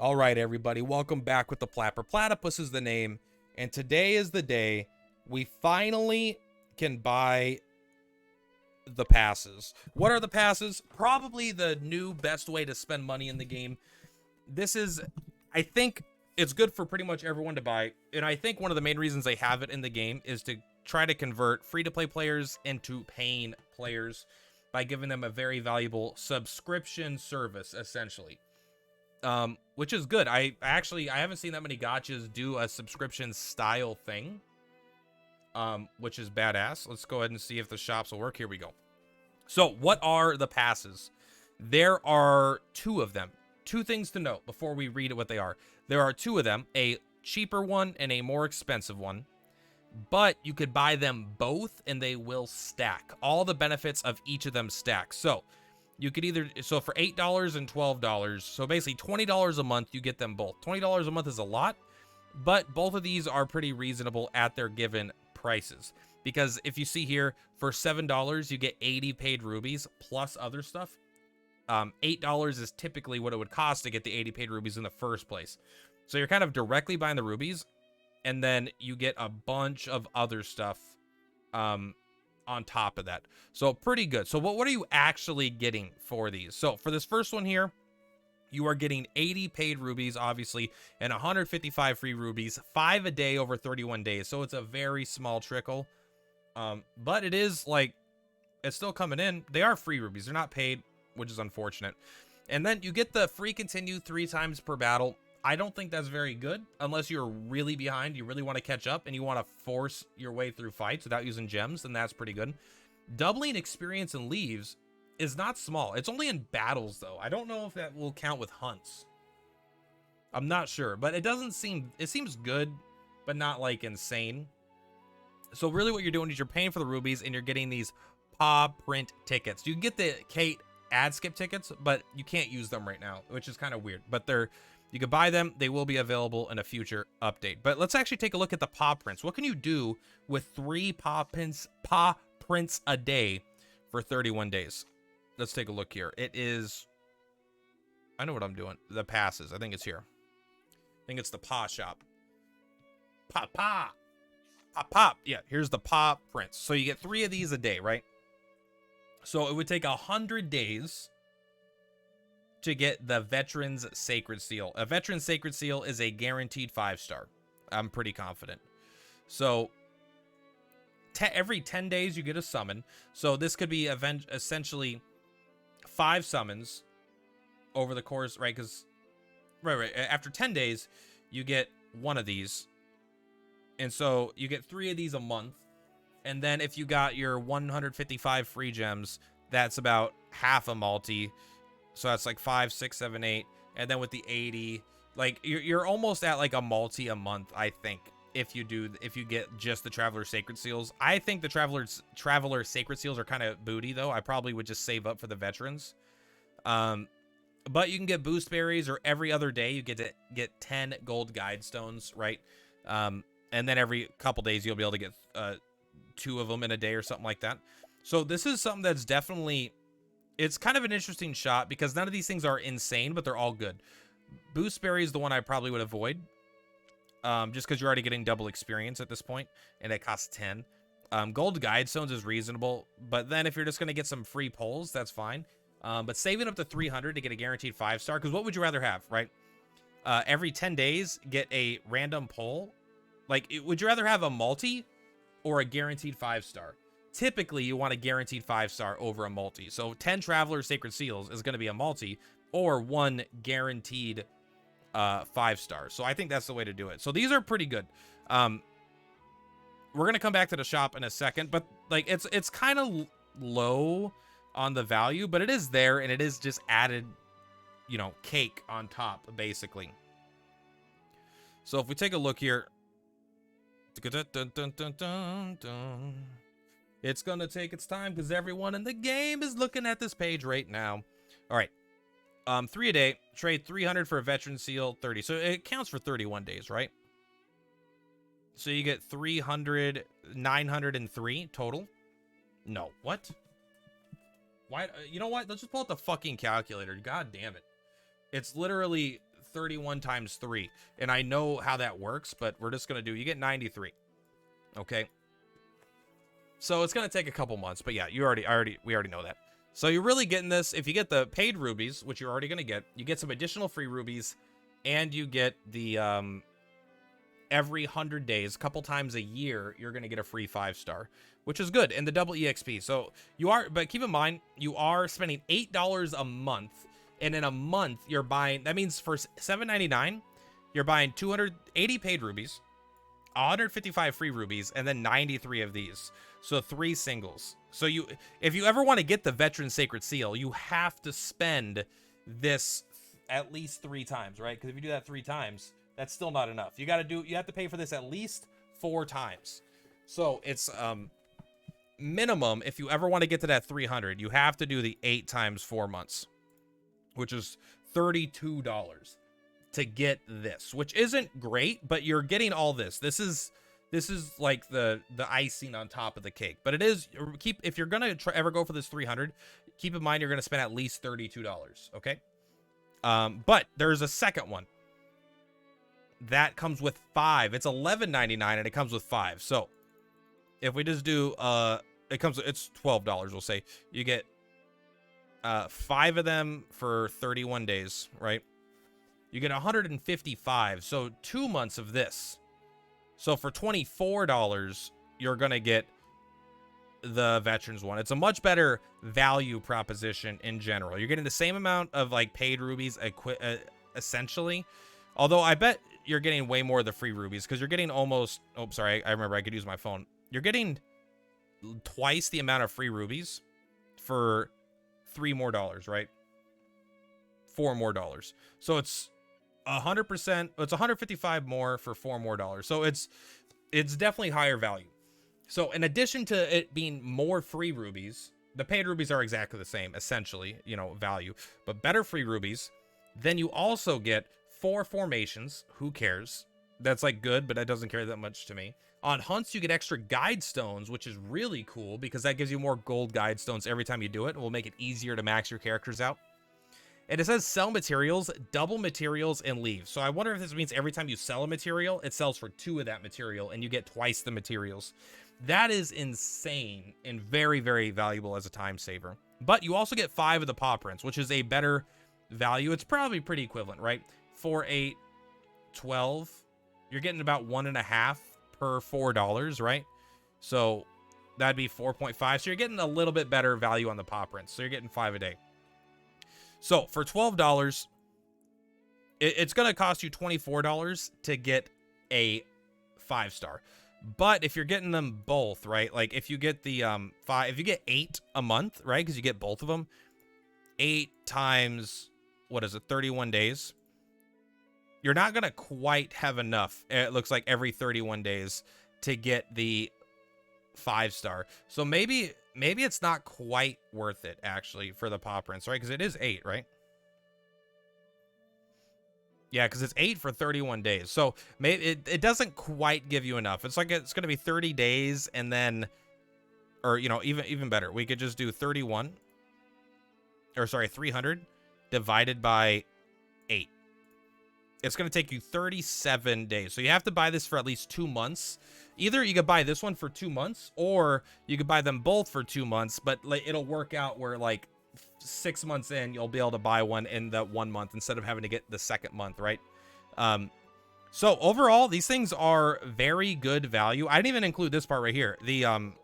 All right, everybody, welcome back with the Plapper. Platypus is the name, and today is the day we finally can buy the passes. What are the passes? Probably the new best way to spend money in the game. This is, I think, it's good for pretty much everyone to buy, and I think one of the main reasons they have it in the game is to try to convert free-to-play players into paying players by giving them a very valuable subscription service, essentially. Which is good. I haven't seen that many gotchas do a subscription style thing, which is badass. Let's go ahead and see if the shops will work. Here we go. So what are the passes? There are two of them. Two things to note before we read what they are. There are two of them, a cheaper one and a more expensive one, but you could buy them both and they will stack. All the benefits of each of them stack. So you could either, so for $8 and $12, so basically $20 a month, you get them both. $20 a month is a lot, but both of these are pretty reasonable at their given prices. Because if you see here, for $7, you get 80 paid rubies plus other stuff. $8 is typically what it would cost to get the 80 paid rubies in the first place. So you're kind of directly buying the rubies, and then you get a bunch of other stuff on top of that. So pretty good. So what are you actually getting for these? So for this first one here, you are getting 80 paid rubies, obviously, and 155 free rubies, 5 a day over 31 days. So it's a very small trickle. But it is like, it's still coming in. They are free rubies. They're not paid, which is unfortunate. And then you get the free continue 3 times per battle. I don't think that's very good unless you're really behind, you really want to catch up, and you want to force your way through fights without using gems, then that's pretty good. Doubling experience in leaves is not small. It's only in battles, though. I don't know if that will count with hunts. I'm not sure, but it seems good, but not like insane. So really what you're doing is you're paying for the rubies and you're getting these paw print tickets. You can get the Kate ad skip tickets, but you can't use them right now, which is kind of weird, but you can buy them. They will be available in a future update. But let's actually take a look at the paw prints. What can you do with 3 paw prints a day for 31 days? Let's take a look here. It is, I know what I'm doing. The passes. I think it's here. I think it's the paw shop. Pop. Yeah, here's the paw prints. So you get 3 of these a day, right? So it would take 100 days to get the Veteran's Sacred Seal. A Veteran's Sacred Seal is a guaranteed 5-star. I'm pretty confident. So every 10 days you get a summon. So this could be essentially 5 summons over the course, right? Because right. After 10 days, you get 1 of these. And so you get 3 of these a month. And then if you got your 155 free gems, that's about half a multi. So that's like 5, 6, 7, 8. And then with the 80, like you're almost at like a multi a month, I think, if you get just the Traveler Sacred Seals. I think the Traveler Sacred Seals are kind of booty, though. I probably would just save up for the veterans. But you can get boost berries, or every other day you get to get 10 gold guide stones, right? And then every couple days you'll be able to get 2 of them in a day or something like that. So this is something that's definitely, it's kind of an interesting shot because none of these things are insane, but they're all good. Boost berry is the one I probably would avoid, just because you're already getting double experience at this point, and it costs 10. Gold guide stones is reasonable, but then if you're just going to get some free pulls, that's fine. But saving up to 300 to get a guaranteed 5-star, because what would you rather have, right? Every 10 days, get a random pull. Like, would you rather have a multi or a guaranteed 5-star? Typically, you want a guaranteed 5-star over a multi. So 10 Traveler Sacred Seals is going to be a multi, or 1 guaranteed 5-star. So I think that's the way to do it. So these are pretty good. We're going to come back to the shop in a second, but like it's kind of low on the value, but it is there, and it is just added, cake on top, basically. So if we take a look here, it's gonna take its time because everyone in the game is looking at this page right now. All right, 3 a day, trade 300 for a veteran seal, 30. So it counts for 31 days, right? So you get 300, 903 total. No, what? Why? You know what? Let's just pull out the fucking calculator. God damn it! It's literally 31 times 3. And I know how that works, but we're just going to do, you get 93. Okay. So it's going to take a couple months, but yeah, we already know that. So you're really getting this. If you get the paid rubies, which you're already going to get, you get some additional free rubies, and you get the, every 100 days, a couple times a year, you're going to get a free 5-star, which is good. And the double EXP. So you are, but keep in mind, you are spending $8 a month. And in a month, you're buying, that means for $7.99, you're buying 280 paid rubies, 155 free rubies, and then 93 of these. So 3 singles. So if you ever want to get the Veteran Sacred Seal, you have to spend this at least 3 times, right? Because if you do that 3 times, that's still not enough. You have to pay for this at least 4 times. So it's minimum, if you ever want to get to that 300, you have to do the 8 times 4 months, which is $32 to get this, which isn't great, but you're getting all this. This is like the icing on top of the cake. But it is, if you're gonna ever go for this 300, keep in mind you're gonna spend at least $32. Okay. But there's a second one that comes with 5. It's $11.99 and it comes with 5. So if we just do it's $12, we'll say. You get 5 of them for 31 days, right? You get 155. So 2 months of this. So for $24, you're going to get the Veterans one. It's a much better value proposition in general. You're getting the same amount of like paid rubies essentially. Although I bet you're getting way more of the free rubies because you're getting almost, oh, sorry, I remember I could use my phone. You're getting twice the amount of free rubies for $3 more, right? $4 more. So it's 100%, it's 155 more for $4 more. So it's definitely higher value. So in addition to it being more free rubies, the paid rubies are exactly the same, essentially, value, but better free rubies. Then you also get 4 formations. Who cares? That's like good, but that doesn't care that much to me. On hunts, you get extra guide stones, which is really cool because that gives you more gold guide stones every time you do it. It will make it easier to max your characters out. And it says sell materials, double materials, and leave. So I wonder if this means every time you sell a material, it sells for 2 of that material, and you get twice the materials. That is insane and very, very valuable as a time saver. But you also get 5 of the paw prints, which is a better value. It's probably pretty equivalent, right? For a 12, you're getting about 1.5 per $4, right? So that'd be 4.5. So you're getting a little bit better value on the paw prints. So you're getting 5 a day. So for $12, it's going to cost you $24 to get a 5-star. But if you're getting them both, right? Like if you get the 5, if you get 8 a month, right? Because you get both of them, 8 times, what is it, 31 days? You're not going to quite have enough, it looks like, every 31 days to get the 5-star. So maybe it's not quite worth it, actually, for the paw prints, right? Because it is 8, right? Yeah, because it's 8 for 31 days. So maybe it doesn't quite give you enough. It's like it's going to be 30 days and then, or, even better. We could just do 300 divided by 8. It's going to take you 37 days. So you have to buy this for at least 2 months. Either you could buy this one for 2 months, or you could buy them both for 2 months, but it'll work out where like 6 months in, you'll be able to buy one in that 1 month instead of having to get the second month, right? So overall, these things are very good value. I didn't even include this part right here. The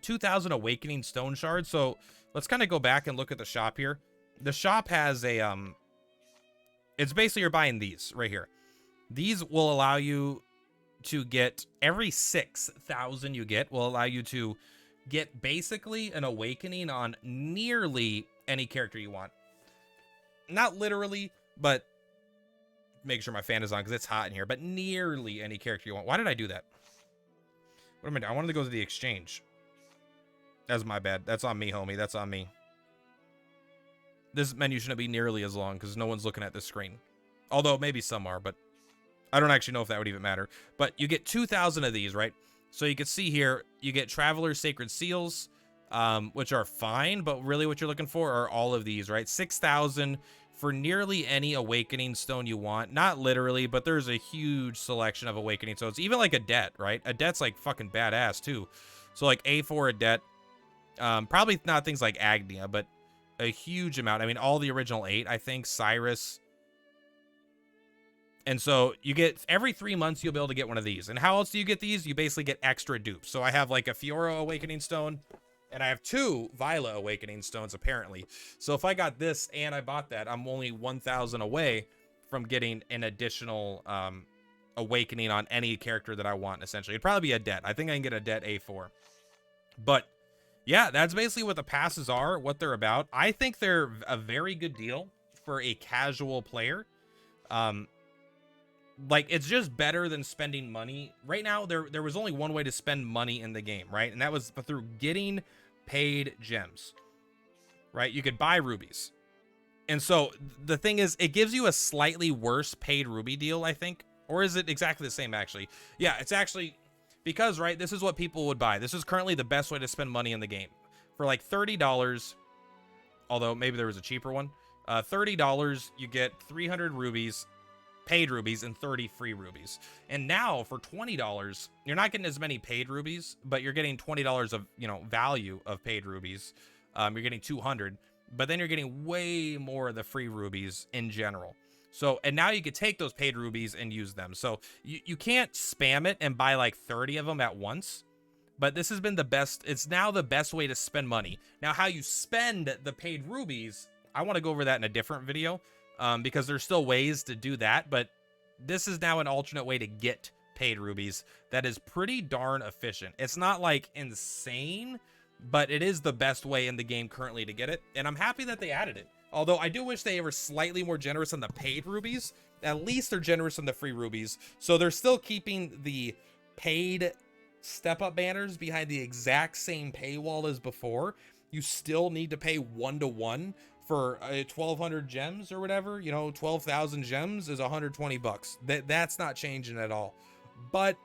2000 Awakening Stone Shards. So let's kind of go back and look at the shop here. The shop has a, it's basically you're buying these right here. These will allow you to get every 6,000 you get will allow you to get basically an awakening on nearly any character you want. Not literally, but make sure my fan is on because it's hot in here, but nearly any character you want. Why did I do that? What am I doing? I wanted to go to the exchange. That's my bad. That's on me, homie. That's on me. This menu shouldn't be nearly as long because no one's looking at this screen. Although maybe some are, but I don't actually know if that would even matter. But you get 2,000 of these, right? So you can see here, you get Traveler's Sacred Seals, which are fine, but really what you're looking for are all of these, right? 6,000 for nearly any awakening stone you want. Not literally, but there's a huge selection of awakening stones. Even like a debt, right? A debt's like fucking badass too. So like A4 a debt. Probably not things like Agnia, but a huge amount. I mean, all the original 8, I think, Cyrus. And so you get, every 3 months, you'll be able to get one of these. And how else do you get these? You basically get extra dupes. So I have like a Fiora Awakening Stone, and I have 2 Viola Awakening Stones, apparently. So if I got this and I bought that, I'm only 1,000 away from getting an additional Awakening on any character that I want, essentially. It'd probably be a debt. I think I can get a debt A4. But yeah, that's basically what the passes are, what they're about. I think they're a very good deal for a casual player. Like, it's just better than spending money. Right now, there was only one way to spend money in the game, right? And that was through getting paid gems, right? You could buy rubies. And so the thing is, it gives you a slightly worse paid ruby deal, I think. Or is it exactly the same, actually? Yeah, it's actually... Because, right, this is what people would buy. This is currently the best way to spend money in the game. For like $30, although maybe there was a cheaper one, $30, you get 300 rubies, paid rubies, and 30 free rubies. And now, for $20, you're not getting as many paid rubies, but you're getting $20 of, you know, value of paid rubies. You're getting 200, but then you're getting way more of the free rubies in general. So, and now you could take those paid rubies and use them. So you can't spam it and buy like 30 of them at once, but this has been the best. It's now the best way to spend money. Now, how you spend the paid rubies, I want to go over that in a different video, because there's still ways to do that, but this is now an alternate way to get paid rubies that is pretty darn efficient. It's not like insane, but it is the best way in the game currently to get it. And I'm happy that they added it. Although I do wish they were slightly more generous on the paid rubies. At least they're generous on the free rubies. So they're still keeping the paid step-up banners behind the exact same paywall as before. You still need to pay 1-to-1 for 1,200 gems or whatever. You know, 12,000 gems is 120 bucks. That's not changing at all. But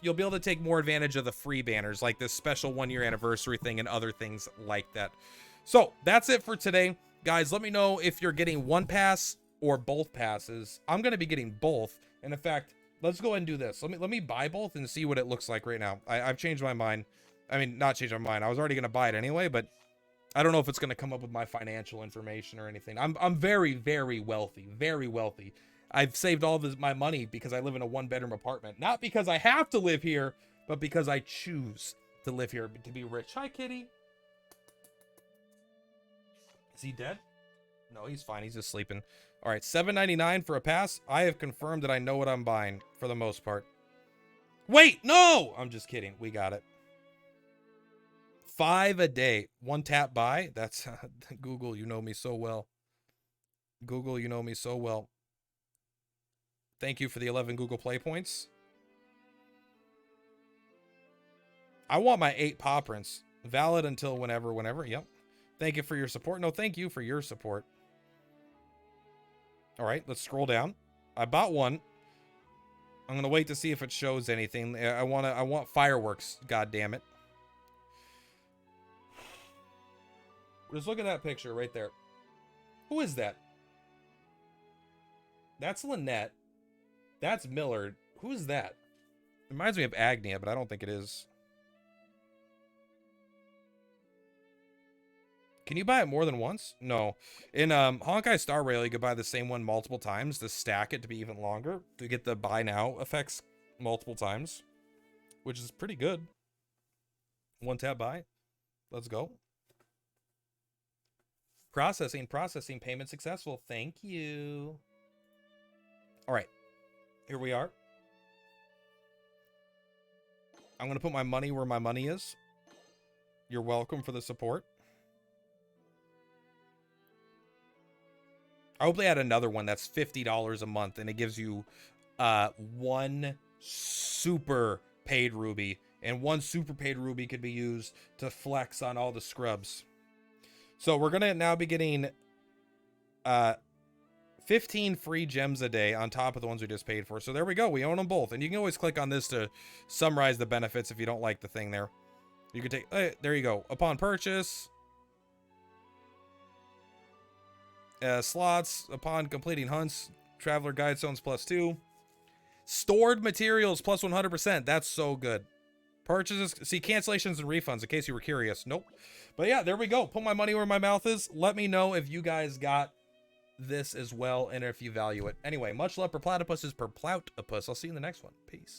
you'll be able to take more advantage of the free banners, like this special 1-year anniversary thing and other things like that. So that's it for today. Guys, let me know if you're getting one pass or both passes. I'm going to be getting both. And in fact, let's go ahead and do this. Let me buy both and see what it looks like right now. I've changed my mind. I mean, not changed my mind. I was already going to buy it anyway, but I don't know if it's going to come up with my financial information or anything. I'm very, very wealthy. Very wealthy. I've saved all my money because I live in a 1-bedroom apartment. Not because I have to live here, but because I choose to live here to be rich. Hi, kitty. Is he dead? No, he's fine. He's just sleeping. All right, $7.99 for a pass. I have confirmed that I know what I'm buying for the most part. Wait, no! I'm just kidding. We got it. 5 a day. 1 tap buy. That's Google. You know me so well. Google, you know me so well. Thank you for the 11 Google Play points. I want my 8 paw prints. Valid until whenever. Yep. Thank you for your support. No, thank you for your support. All right, let's scroll down. I bought one. I'm gonna wait to see if it shows anything. I want fireworks. God damn it! Just look at that picture right there. Who is that? That's Lynette. That's Millard. Who is that? It reminds me of Agnia, but I don't think it is. Can you buy it more than once? No. In Honkai Star Rail, you could buy the same one multiple times to stack it to be even longer, to get the buy now effects multiple times, which is pretty good. 1 tap buy. Let's go. Processing, payment successful. Thank you. All right, here we are. I'm going to put my money where my money is. You're welcome for the support. I hope they add another one that's $50 a month, and it gives you 1 super paid ruby, and 1 super paid ruby could be used to flex on all the scrubs. So we're gonna now be getting 15 free gems a day on top of the ones we just paid for. So there we go. We own them both, and you can always click on this to summarize the benefits if you don't like the thing there. You can take, there you go. Upon purchase, slots upon completing hunts, traveler guide zones +2, stored materials plus 100%. That's so good. Purchases, see cancellations and refunds in case you were curious. Nope. But yeah, there we go. Put my money where my mouth is. Let me know if you guys got this as well and if you value it. Anyway, much love. Purplatypus is Purplatypus. I'll see you in the next one. Peace.